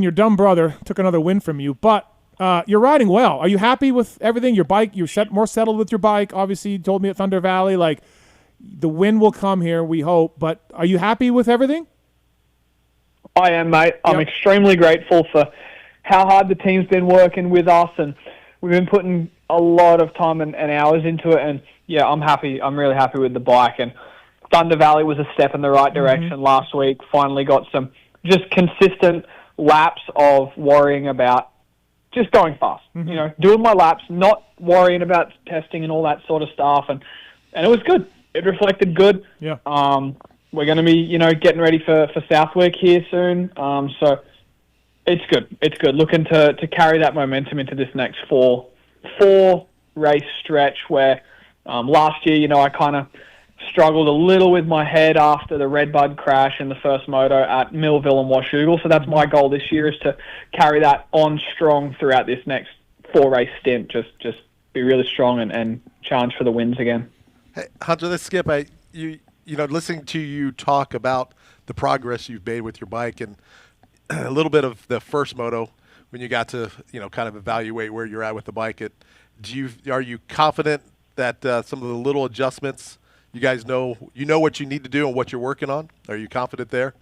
your dumb brother took another win from you, but you're riding well. Are you happy with everything? Your bike, you're more settled with your bike. Obviously, you told me at Thunder Valley, like, the win will come here, we hope. But are you happy with everything? I am, mate. I'm extremely grateful for how hard the team's been working with us, and we've been putting a lot of time and hours into it. And, yeah, I'm happy. I'm really happy with the bike. And Thunder Valley was a step in the right direction last week. Finally got some just consistent laps of worrying about just going fast, doing my laps, not worrying about testing and all that sort of stuff, and it was good. It reflected good. Yeah. We're going to be, getting ready for Southwick here soon, so it's good. It's good. Looking to carry that momentum into this next four race stretch where last year, I kind of struggled a little with my head after the Redbud crash in the first moto at Millville and Washougal. So that's my goal this year, is to carry that on strong throughout this next 4-race stint. Just be really strong and challenge for the wins again. Hey, Hunter, let's skip. Listening to you talk about the progress you've made with your bike and a little bit of the first moto when you got to, kind of evaluate where you're at with the bike. Are you confident that some of the little adjustments you guys know what you need to do and what you're working on? Are you confident there?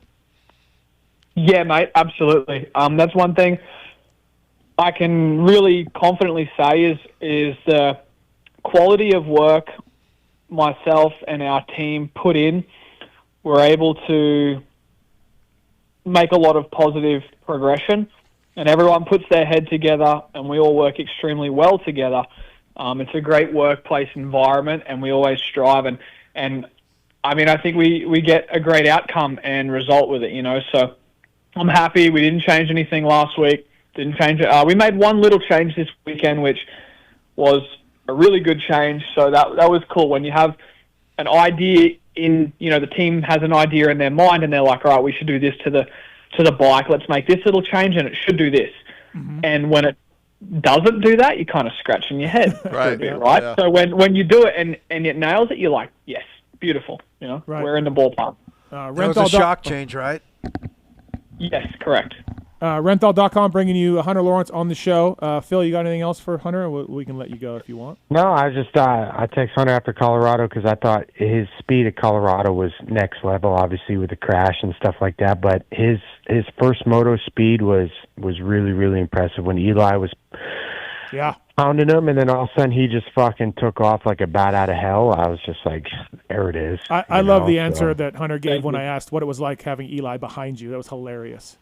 Yeah, mate, absolutely. That's one thing I can really confidently say is the quality of work myself and our team put in. We're able to make a lot of positive progression, and everyone puts their head together, and we all work extremely well together. It's a great workplace environment, and we always strive. And I mean, I think we get a great outcome and result with it, So I'm happy. We didn't change anything last week. Didn't change it. We made one little change this weekend, which was a really good change. So that was cool. When you have an idea in, the team has an idea in their mind, and they're like, all right, we should do this to the bike. Let's make this little change, and it should do this. And when it doesn't do that, you're kind of scratching your head for a bit, right? Yeah. So when you do it and it nails it, you're like, yes, beautiful. We're in the ballpark. That was a shock change, right? Yes, correct. Renthal.com bringing you Hunter Lawrence on the show. Phil, you got anything else for Hunter? We can let you go if you want. No, I just I text Hunter after Colorado because I thought his speed at Colorado was next level, obviously with the crash and stuff like that. But his first moto speed was really, really impressive when Eli was pounding him, and then all of a sudden he just fucking took off like a bat out of hell. I was just like, there it is. I love the answer that Hunter gave when I asked what it was like having Eli behind you. That was hilarious.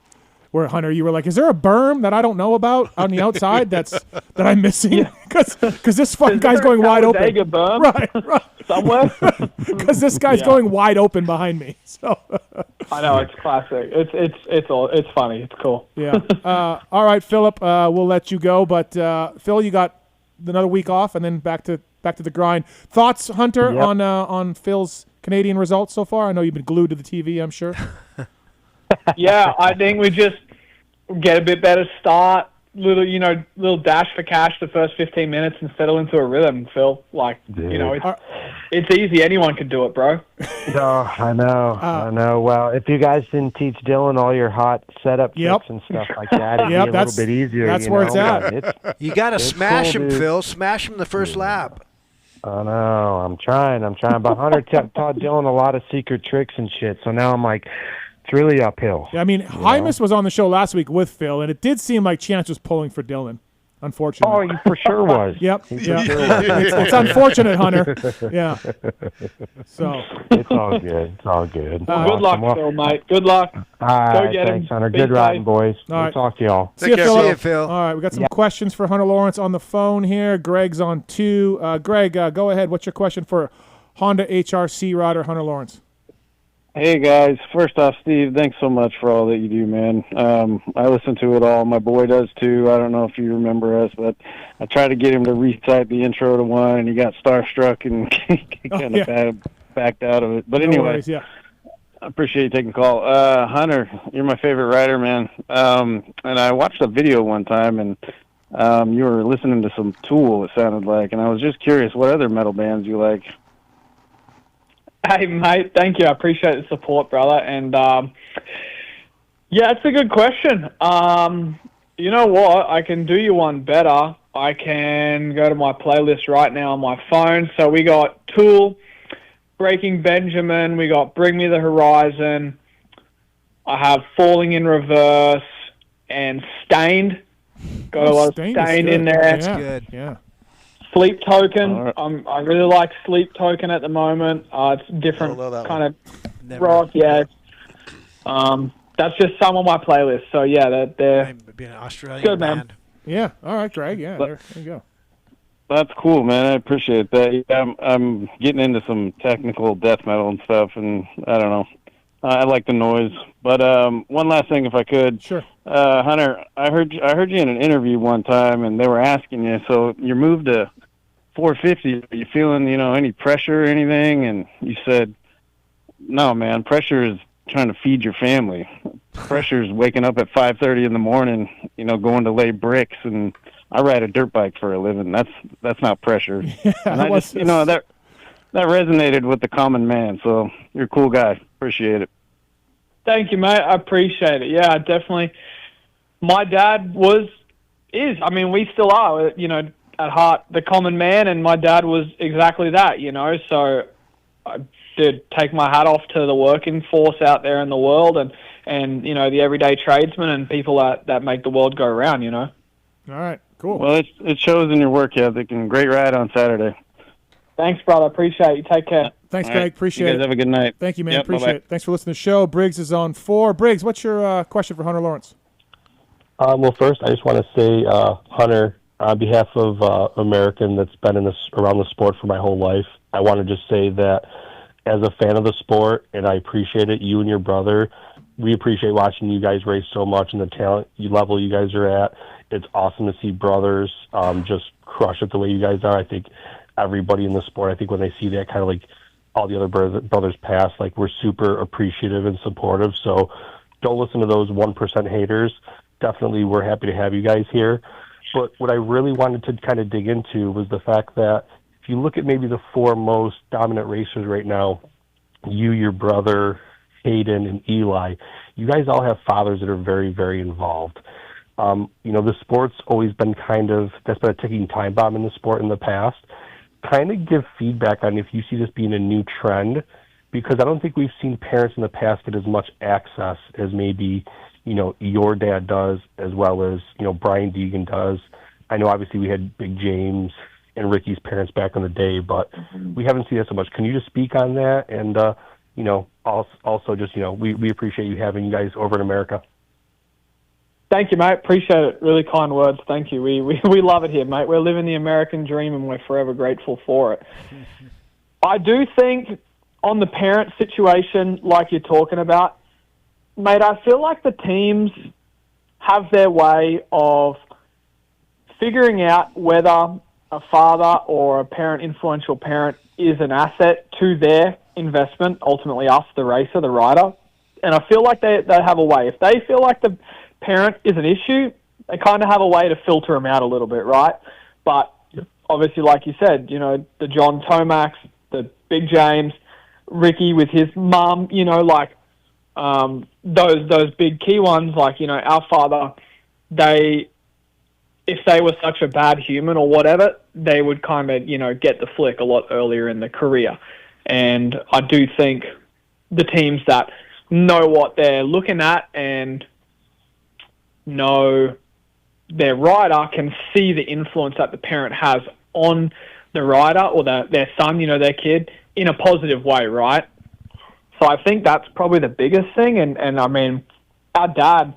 Where, Hunter, you were like, is there a berm that I don't know about on the outside that I'm missing? Because this fucking guy's going wide open. Berm? Right. Somewhere? Because this guy's going wide open behind me. So I know, it's classic. It's funny. It's cool. Yeah. All right, Philip, we'll let you go. But, Phil, you got another week off and then back to the grind. Thoughts, Hunter, on Phil's Canadian results so far? I know you've been glued to the TV, I'm sure. Yeah, I think we just get a bit better start, little dash for cash the first 15 minutes and settle into a rhythm, Phil. Like, it's easy. Anyone can do it, bro. Oh, I know. Well, if you guys didn't teach Dylan all your hot setup tricks and stuff like that, it'd be a little bit easier. That's where it's at. You got to smash him, Phil. Smash him the first lap. I know. I'm trying. But Hunter taught Dylan a lot of secret tricks and shit, so now I'm like, it's really uphill. Yeah, I mean, Hymus was on the show last week with Phil, and it did seem like Chance was pulling for Dylan, unfortunately. Oh, he for sure was. Yep. He for sure was. It's unfortunate, Hunter. Yeah. So it's all good. Good luck, Phil, mate. Good luck. All right, thanks, Hunter. Good riding, boys. We'll talk to y'all. See you, Phil. All right, we got some questions for Hunter Lawrence on the phone here. Greg's on 2. Greg, go ahead. What's your question for Honda HRC rider Hunter Lawrence? Hey, guys. First off, Steve, thanks so much for all that you do, man. I listen to it all. My boy does, too. I don't know if you remember us, but I tried to get him to recite the intro to one, and he got starstruck and kind of backed out of it. But anyway, I appreciate you taking the call. Hunter, you're my favorite rider, man. And I watched a video one time, and you were listening to some Tool, it sounded like, and I was just curious, what other metal bands you like? Hey, mate, thank you. I appreciate the support, brother. And Yeah, it's a good question. You know what? I can do you one better. I can go to my playlist right now on my phone. So we got Tool, Breaking Benjamin, we got Bring Me the Horizon, I have Falling in Reverse, and Stained. Got a lot of Stained in there. That's good. Yeah. Sleep Token. I really like Sleep Token at the moment. It's different kind of rock. Yeah. That's just some of my playlists. So yeah, they're being an Australian good, band. man. Yeah. All right, Greg. Yeah. There you go. That's cool, man. I appreciate that. Yeah, I'm getting into some technical death metal and stuff, and I don't know. I like the noise. But one last thing, if I could. Sure. Hunter, I heard you in an interview one time, and they were asking you. So you moved to 450. Are you feeling, any pressure or anything? And you said, "No, man. Pressure is trying to feed your family. Pressure is waking up at 5:30 in the morning. Going to lay bricks and." I ride a dirt bike for a living. That's not pressure. Yeah, and I just, that resonated with the common man. So you're a cool guy. Appreciate it. Thank you, mate. I appreciate it. Yeah, definitely. My dad is. I mean, we still are, at heart, the common man, and my dad was exactly that, So I did take my hat off to the working force out there in the world and the everyday tradesmen and people that make the world go around, All right. Cool. Well, it shows in your work ethic, and great ride on Saturday. Thanks, brother. Appreciate you. Take care. Thanks, Greg. Appreciate it. You guys have a good night. Thank you, man. Yep, Appreciate bye-bye. it. Thanks for listening to the show. Briggs is on 4. Briggs, what's your question for Hunter Lawrence? Well, first, I just want to say, Hunter, on behalf of American that's been around the sport for my whole life, I want to just say that as a fan of the sport, and I appreciate it, you and your brother, we appreciate watching you guys race so much and the talent level you guys are at. It's awesome to see brothers just crush it the way you guys are. I think everybody in the sport, I think when they see that, kind of like all the other brothers pass, like we're super appreciative and supportive. So don't listen to those 1% haters. Definitely we're happy to have you guys here. But what I really wanted to kind of dig into was the fact that if you look at maybe the 4 most dominant racers right now, you, your brother, Hayden, and Eli, you guys all have fathers that are very, very involved. The sport's always been that's been a ticking time bomb in the sport in the past. Kind of give feedback on if you see this being a new trend, because I don't think we've seen parents in the past get as much access as maybe, your dad does, as well as, Brian Deegan does. I know obviously we had Big James and Ricky's parents back in the day, but we haven't seen that so much. Can you just speak on that? And, also just, we appreciate you having you guys over in America. Thank you, mate. Appreciate it. Really kind words. Thank you. We love it here, mate. We're living the American dream, and we're forever grateful for it. I do think on the parent situation, like you're talking about, mate, I feel like the teams have their way of figuring out whether a father or a influential parent, is an asset to their investment, ultimately us, the racer, the rider. And I feel like they have a way. If they feel like the parent is an issue, they kind of have a way to filter them out a little bit, right? But obviously, like you said, the John Tomacs, the Big James, Ricky with his mum, those big key ones, like, our father, if they were such a bad human or whatever, they would kind of, get the flick a lot earlier in the career. And I do think the teams that know what they're looking at and know their rider can see the influence that the parent has on the rider or their son, their kid, in a positive way, right? So I think that's probably the biggest thing. And I mean, our dad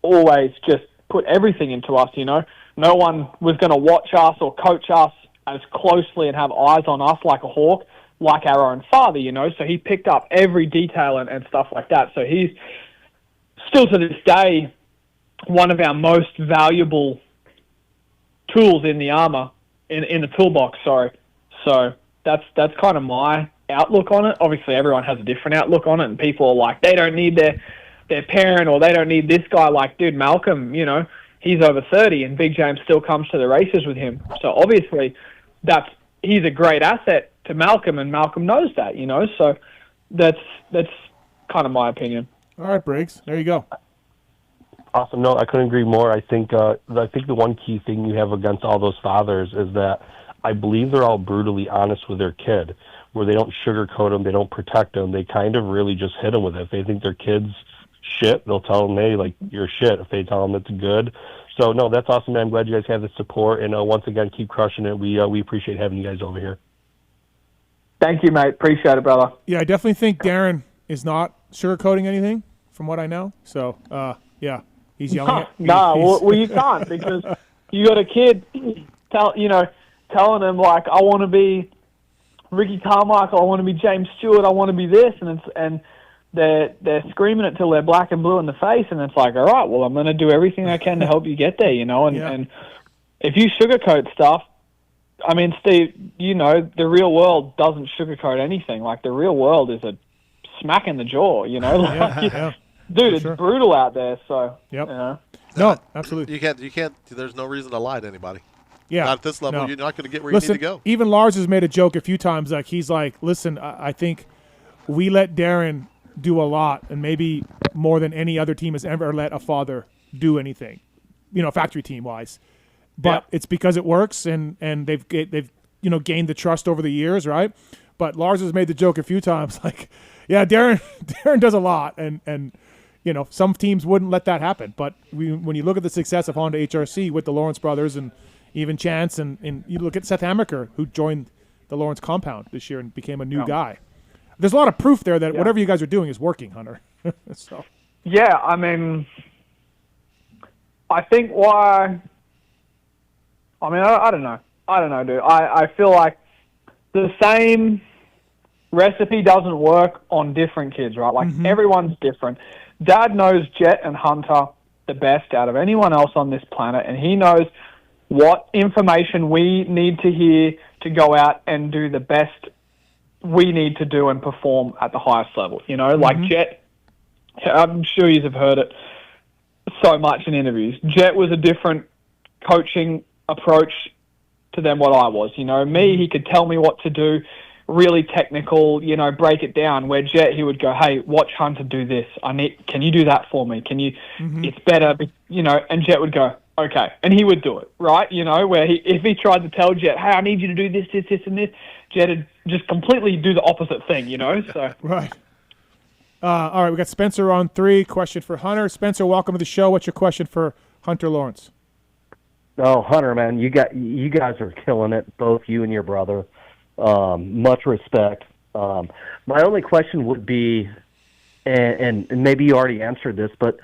always just put everything into us, No one was going to watch us or coach us as closely and have eyes on us like a hawk, like our own father, So he picked up every detail and stuff like that. So he's still to this day one of our most valuable tools in the armor, in the toolbox, sorry. So that's kind of my outlook on it. Obviously, everyone has a different outlook on it, and people are like, they don't need their parent, or they don't need this guy. Like, dude, Malcolm, he's over 30, and Big James still comes to the races with him. So obviously, he's a great asset to Malcolm, and Malcolm knows that, So that's kind of my opinion. All right, Briggs. There you go. Awesome. No, I couldn't agree more. I think the one key thing you have against all those fathers is that I believe they're all brutally honest with their kid, where they don't sugarcoat them, they don't protect them. They kind of really just hit them with it. If they think their kid's shit, they'll tell them, hey, like, you're shit. If they tell them it's good. So, no, that's awesome, man. I'm glad you guys have the support. And once again, keep crushing it. We appreciate having you guys over here. Thank you, mate. Appreciate it, brother. Yeah, I definitely think Darren is not sugarcoating anything from what I know. So, yeah, he's yelling at well, you can't because you got a kid telling him, like, I want to be Ricky Carmichael, I want to be James Stewart, I want to be this, and they're screaming it till they're black and blue in the face, and it's like, all right, well, I'm going to do everything I can to help you get there, and if you sugarcoat stuff, I mean, Steve, the real world doesn't sugarcoat anything. Like, the real world is a smack in the jaw, Dude, it's brutal out there, so, No, absolutely. You can't, there's no reason to lie to anybody. Yeah. Not at this level. No. You're not going to get where Listen, you need to go. Even Lars has made a joke a few times. Like, he's like, listen, I think we let Darren do a lot, and maybe more than any other team has ever let a father do anything, factory team-wise. But it's because it works, and they've gained the trust over the years, right? But Lars has made the joke a few times, like, yeah, Darren does a lot, and some teams wouldn't let that happen. But when you look at the success of Honda HRC with the Lawrence brothers and even Chance, and you look at Seth Hammaker, who joined the Lawrence compound this year and became a new guy. There's a lot of proof there that whatever you guys are doing is working, Hunter. So. Yeah, I mean, I think why. I mean, I don't know. I don't know, dude. I feel like the same recipe doesn't work on different kids, right? Like, everyone's different. Dad knows Jett and Hunter the best out of anyone else on this planet, and he knows what information we need to hear to go out and do the best we need to do and perform at the highest level. Like Jett, I'm sure you have heard it so much in interviews. Jett was a different coaching approach to them what I was. Me, he could tell me what to do, really technical, break it down. Where Jett, he would go, hey, watch Hunter do this. Can you do that for me? Can you, it's better, and Jett would go, okay. And he would do it, right? Where if he tried to tell Jett, hey, I need you to do this, this, this, and this, Jett would just completely do the opposite thing, so. Right. All right, we got Spencer on 3. Question for Hunter. Spencer, welcome to the show. What's your question for Hunter Lawrence? Oh, Hunter, man, you guys are killing it, both you and your brother. Much respect. My only question would be, and maybe you already answered this, but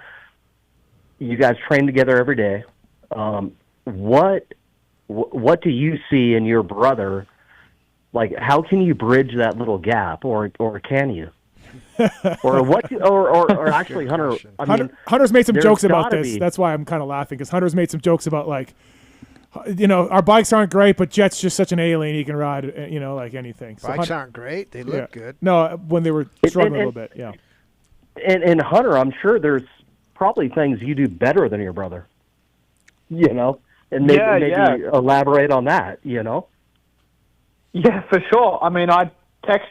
you guys train together every day. What do you see in your brother? Like, how can you bridge that little gap, or can you? Or what? Or actually, Hunter. Hunter's made some jokes about this. That's why I'm kind of laughing, because Hunter's made some jokes about, like, our bikes aren't great, but Jett's just such an alien. He can ride, like anything. So bikes aren't great. They look good. No, when they were struggling a little bit, yeah. And Hunter, I'm sure there's probably things you do better than your brother. And maybe elaborate on that. Yeah, for sure. I mean, I text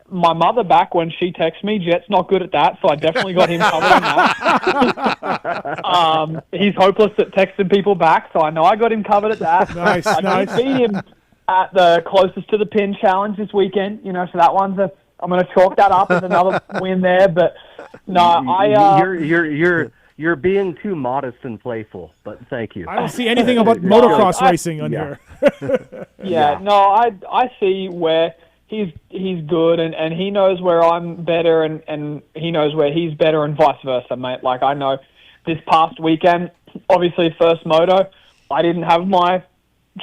my mother back when she texts me. Jett's not good at that, so I definitely got him covered on that. He's hopeless at texting people back, so I know I got him covered at that. Nice. I did beat him at the closest to the pin challenge this weekend. So that one's I'm going to chalk that up as another win there. But no, You're being too modest and playful, but thank you. I don't see anything about motocross racing on here. I see where he's good, and he knows where I'm better, and he knows where he's better, and vice versa, mate. Like, I know this past weekend, obviously first moto, I didn't have my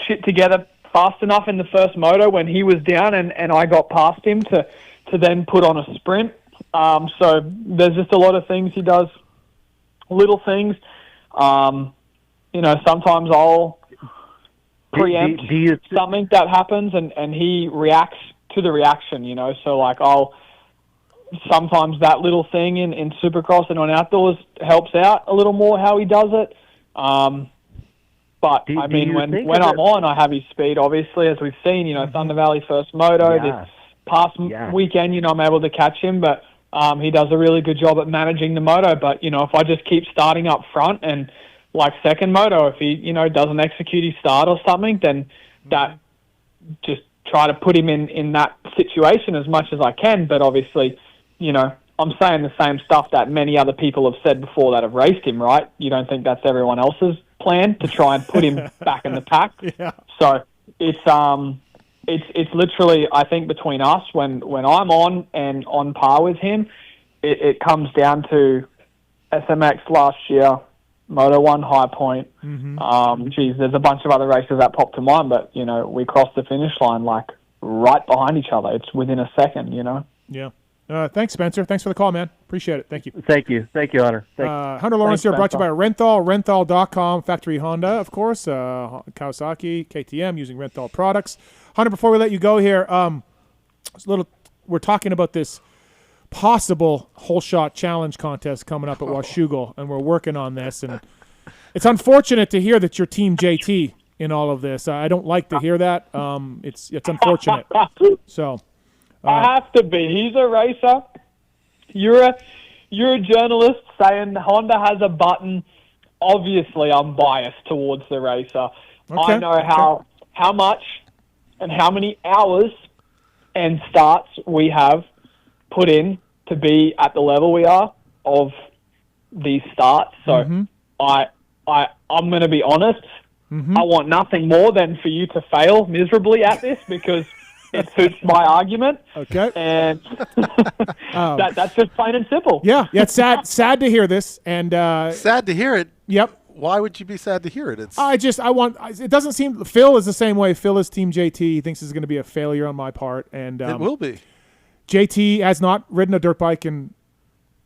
shit together fast enough in the first moto when he was down, and I got past him to then put on a sprint. So there's just a lot of things he does, little things. Sometimes I'll preempt something that happens, and he reacts to the reaction, So, like, sometimes that little thing in Supercross and on outdoors helps out a little more how he does it. But, when I'm on, I have his speed, obviously, as we've seen, Thunder Valley first moto. This past weekend, I'm able to catch him. But He does a really good job at managing the moto. But, if I just keep starting up front and like second moto, if he, doesn't execute his start or something, then that just try to put him in that situation as much as I can. But obviously, I'm saying the same stuff that many other people have said before that have raced him, right? You don't think that's everyone else's plan to try and put him back in the pack? Yeah. So it's literally, I think, between us when I'm on and on par with him, it comes down to SMX last year, Moto 1 High Point. There's a bunch of other races that pop to mind, but we crossed the finish line like right behind each other. It's within a second, Yeah. Thanks, Spencer. Thanks for the call, man. Appreciate it. Thank you. Thank you, Hunter. Hunter Lawrence here, brought to you by Renthal, Renthal.com, Factory Honda, of course, Kawasaki, KTM, using Renthal products. Hunter, before we let you go here, we're talking about this possible whole shot challenge contest coming up at Washougal, and we're working on this. And it's unfortunate to hear that you're Team JT in all of this. I don't like to hear that. It's unfortunate. So. I have to be. He's a racer. You're a journalist saying Honda has a button. Obviously, I'm biased towards the racer. Okay. I know how much and how many hours and starts we have put in to be at the level we are of these starts. So I'm going to be honest. I want nothing more than for you to fail miserably at this because it suits my argument. Okay. And that's just plain and simple. Yeah, it's sad to hear this. And sad to hear it. Yep. Why would you be sad to hear it? It doesn't seem, Phil is the same way. Phil is Team JT. He thinks it's going to be a failure on my part. And it will be. JT has not ridden a dirt bike in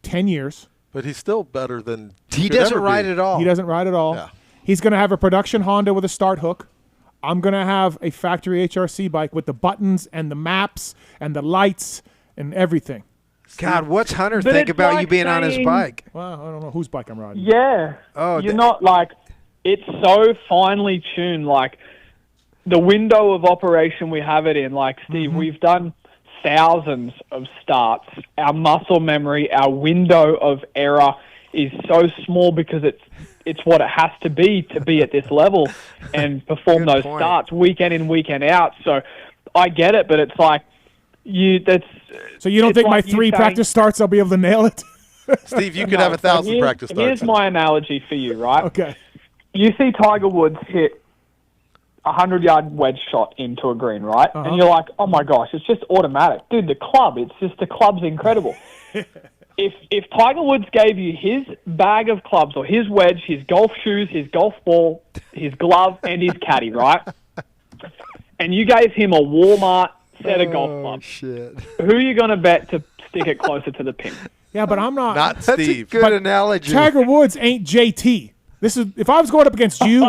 10 years. But he's still better than he doesn't ride at all. He doesn't ride at all. Yeah. He's going to have a production Honda with a start hook. I'm going to have a factory HRC bike with the buttons and the maps and the lights and everything. God, what's Hunter think about you being on his bike? Well, I don't know whose bike I'm riding. Yeah. Oh, you're not like, it's so finely tuned. Like the window of operation we have it in, like Steve, we've done thousands of starts. Our muscle memory, our window of error is so small because it's what it has to be at this level and perform those starts weekend in, weekend out. So I get it, but it's like So you don't think my 3 practice starts I'll be able to nail it? Steve, you could have 1,000 practice starts. Here's my analogy for you, right? Okay. You see Tiger Woods hit a 100-yard wedge shot into a green, right? And you're like, oh my gosh, it's just automatic. Dude, the club's incredible. If Tiger Woods gave you his bag of clubs or his wedge, his golf shoes, his golf ball, his glove, and his caddy, right? And you gave him a Walmart set of golf clubs, shit. Who are you going to bet to stick it closer to the pin? Yeah, but I'm not. Not That's Steve. a good analogy. Tiger Woods ain't JT. This is if I was going up against you,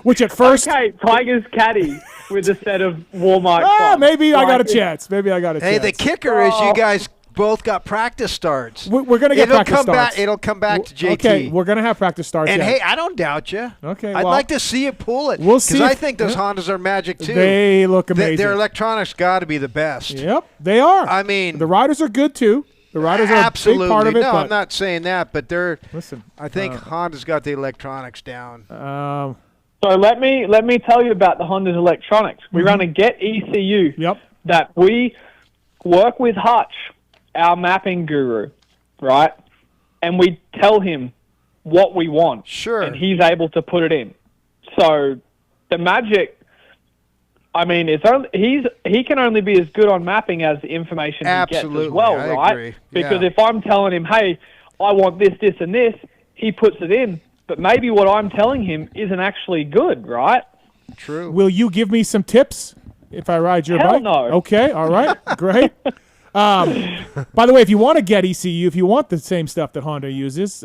which at first. Okay, Tiger's caddy with a set of Walmart clubs. Maybe I got a chance. Hey, the kicker is you guys both got practice starts. We're going to get practice starts. It'll come back to JT. Okay, we're going to have practice starts. And hey, I don't doubt you. Okay, I'd like to see you pull it. We'll see. Because I think those Hondas are magic too. They look amazing. Their electronics got to be the best. Yep, they are. I mean, the riders are good too. The riders are absolutely a big part of it. No, I'm not saying that, but listen. I think Honda's got the electronics down. So let me tell you about the Honda's electronics. We run a Get ECU. Yep. That we work with Hutch, our mapping guru, right? And we tell him what we want. Sure. And he's able to put it in. So the magic, I mean, he can only be as good on mapping as the information he gets as well, I right? agree. Because if I'm telling him, hey, I want this, this, and this, he puts it in. But maybe what I'm telling him isn't actually good, right? True. Will you give me some tips if I ride your Hell bike? no. Okay, all right, great. By the way, if you want to get ECU, if you want the same stuff that Honda uses,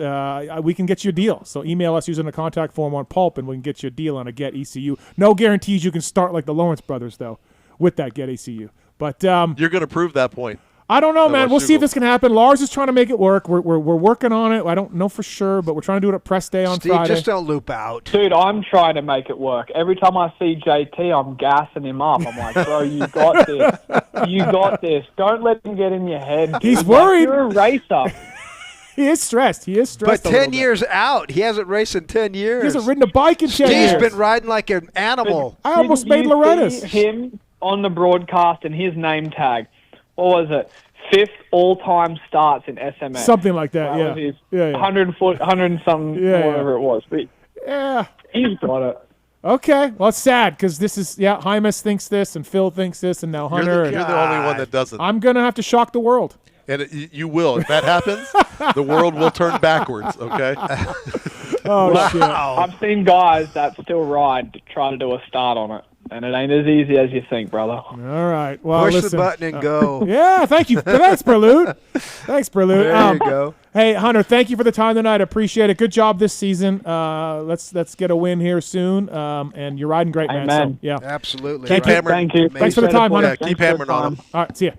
we can get you a deal. So email us using the contact form on Pulp, and we can get you a deal on a Get ECU. No guarantees you can start like the Lawrence brothers, though, with that Get ECU. But you're going to prove that point. I don't know, man. let's We'll do see if it. this can happen. Lars is trying to make it work. We're working on it. I don't know for sure, but we're trying to do it at press day on Steve, Friday. just don't loop out. Dude, I'm trying to make it work. Every time I see JT, I'm gassing him up. I'm like, bro, you got this. You got this. Don't let him get in your head. Dude. He's Like, worried. you're a racer. He is stressed. But a 10 little bit. years out, he hasn't raced in 10 years. He hasn't ridden a bike in 10 Steve's years. been riding like an animal. I almost Didn't made you Loretta's. see him on the broadcast and his name tag. What was it? 5th all-time starts in SMS. Something like that, That yeah. was his Yeah, yeah. 100 and something, Yeah, whatever it was. But Yeah. he's got it. Okay. Well, it's sad because this is, Hymus thinks this and Phil thinks this and now Hunter. You're and the only one that doesn't. I'm going to have to shock the world. And you will. If that happens, the world will turn backwards, okay? Oh, shit. I've seen guys that still ride to try to do a start on it, and it ain't as easy as you think, brother. All right. Well, Push listen. the button and go. Yeah, thank you. Thanks, Prelude. Thanks, Prelude. There you go. Hey, Hunter, thank you for the time tonight. I appreciate it. Good job this season. Let's get a win here soon. And you're riding great, man. Amen. So, yeah. Absolutely. Keep Right. hammering. Thank you. Thanks for the time, Hunter. Yeah, keep hammering on them. All right. See ya.